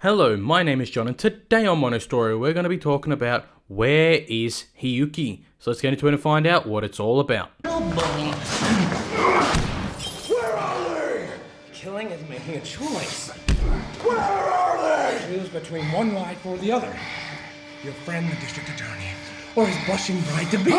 Hello, my name is John, and today on Mono Story we're going to be talking about where is Hiyuki. So let's get into it and find out what it's all about. Where are they? Killing is making a choice. Where are they? Choose between one life or the other. Your friend, the district attorney, or his blushing bride-to-be.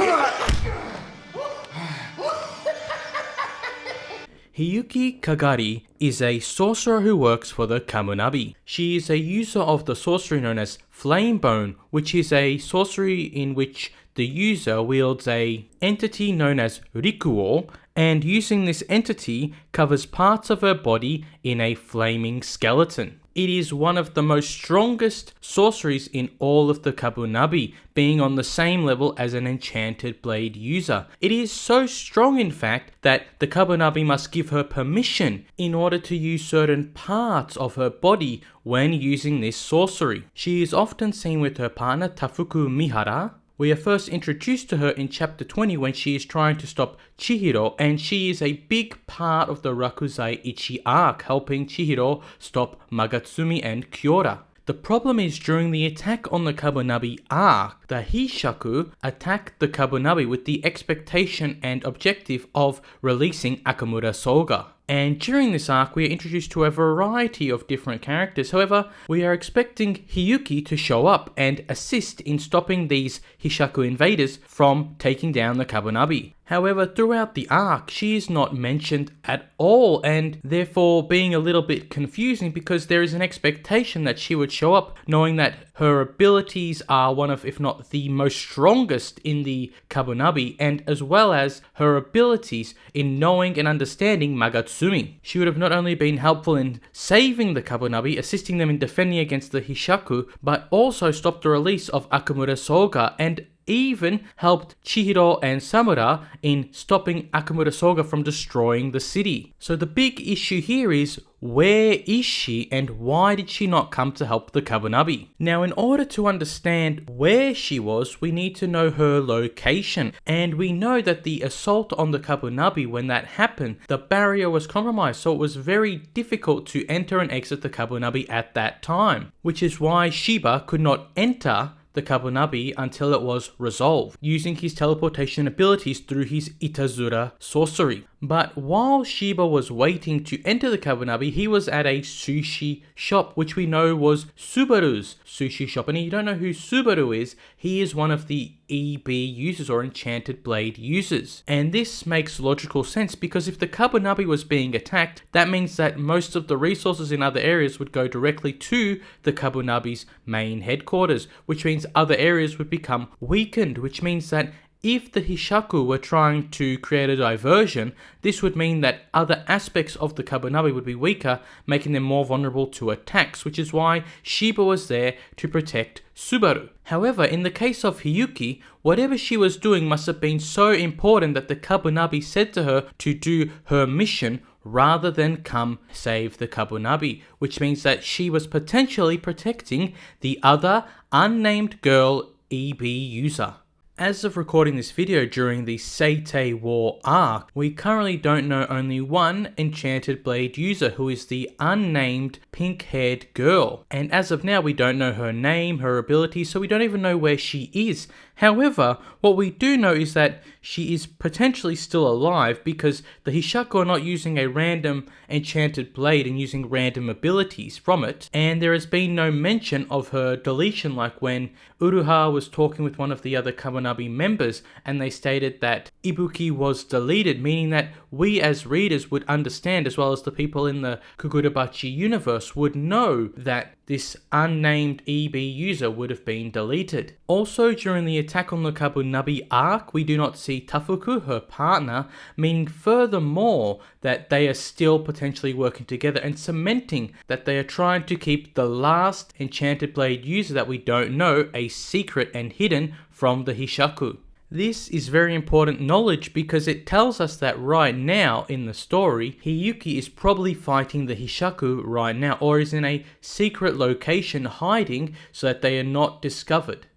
Hiyuki Kagari is a sorcerer who works for the Kamunabi. She is a user of the sorcery known as Flame Bone, which is a sorcery in which the user wields a entity known as Rikuo, and using this entity covers parts of her body in a flaming skeleton. It is one of the most strongest sorceries in all of the Kamunabi, being on the same level as an enchanted blade user. It is so strong, in fact, that the Kamunabi must give her permission in order to use certain parts of her body when using this sorcery. She is often seen with her partner Tafuku Mihara. We are first introduced to her in chapter 20 when she is trying to stop Chihiro, and she is a big part of the Rakuzai Ichi arc, helping Chihiro stop Magatsumi and Kyora. The problem is during the attack on the Kamunabi arc, the Hishaku attacked the Kamunabi with the expectation and objective of releasing Akamura Soga. And during this arc, we are introduced to a variety of different characters. However, we are expecting Hiyuki to show up and assist in stopping these Hishaku invaders from taking down the Kamunabi. However, throughout the arc, she is not mentioned at all, and therefore being a little bit confusing because there is an expectation that she would show up, knowing that her abilities are one of, if not the most strongest in the Kamunabi, and as well as her abilities in knowing and understanding Magatsumi. She would have not only been helpful in saving the Kamunabi, assisting them in defending against the Hishaku, but also stopped the release of Akamura Soga and even helped Chihiro and Samura in stopping Akamura Soga from destroying the city. So the big issue here is, where is she and why did she not come to help the Kamunabi? Now, in order to understand where she was, we need to know her location. And we know that the assault on the Kamunabi, when that happened, the barrier was compromised, so it was very difficult to enter and exit the Kamunabi at that time, which is why Shiba could not enter the Kamunabi until it was resolved, using his teleportation abilities through his Itazura sorcery. But while Shiba was waiting to enter the Kamunabi, he was at a sushi shop, which we know was Subaru's sushi shop. And if you don't know who Subaru is, he is one of the EB users, or Enchanted Blade users. And this makes logical sense because if the Kamunabi was being attacked, that means that most of the resources in other areas would go directly to the Kamunabi's main headquarters, which means other areas would become weakened, which means that if the Hishaku were trying to create a diversion, this would mean that other aspects of the Kamunabi would be weaker, making them more vulnerable to attacks, which is why Shiba was there to protect Subaru. However, in the case of Hiyuki, whatever she was doing must have been so important that the Kamunabi said to her to do her mission rather than come save the Kamunabi, which means that she was potentially protecting the other unnamed girl EB user. As of recording this video during the Seitei War arc, we currently don't know only one Enchanted Blade user, who is the unnamed pink-haired girl. And as of now, we don't know her name, her abilities, so we don't even know where she is. However, what we do know is that she is potentially still alive because the Hishaku are not using a random enchanted blade and using random abilities from it, and there has been no mention of her deletion, like when Uruha was talking with one of the other Kamunabi members and they stated that Ibuki was deleted, meaning that we as readers would understand, as well as the people in the Kagurabachi universe would know, that this unnamed EB user would have been deleted. Also, during the attack on the Kamunabi arc, we do not see Tafuku, her partner, meaning furthermore that they are still potentially working together and cementing that they are trying to keep the last Enchanted Blade user that we don't know a secret and hidden from the Hishaku. This is very important knowledge because it tells us that right now in the story, Hiyuki is probably fighting the Hishaku right now, or is in a secret location hiding so that they are not discovered.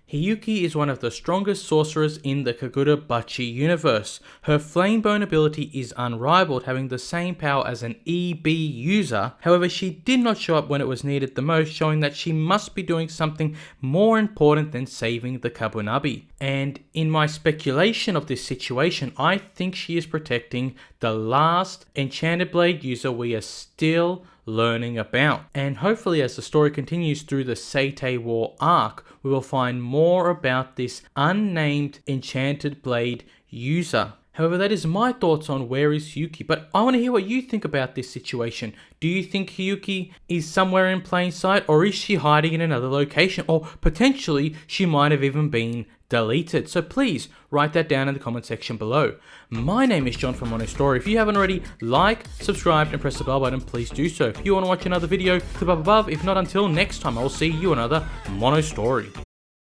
Hiyuki is one of the strongest sorcerers in the Kagurabachi universe. Her flame bone ability is unrivaled, having the same power as an EB user. However, she did not show up when it was needed the most, showing that she must be doing something more important than saving the Kamunabi. And in my speculation of this situation, I think she is protecting the last Enchanted Blade user we are still learning about. And hopefully as the story continues through the Seitei War arc, we will find more about this unnamed Enchanted Blade user. However, that is my thoughts on where is Hiyuki, but I want to hear what you think about this situation. Do you think Hiyuki is somewhere in plain sight, or is she hiding in another location, or potentially she might have even been deleted? So please write that down in the comment section below. My name is John from Mono Story. If you haven't already, like, subscribe, and press the bell button, please do so. If you want to watch another video, click up above. If not, until next time, I will see you in another Mono Story.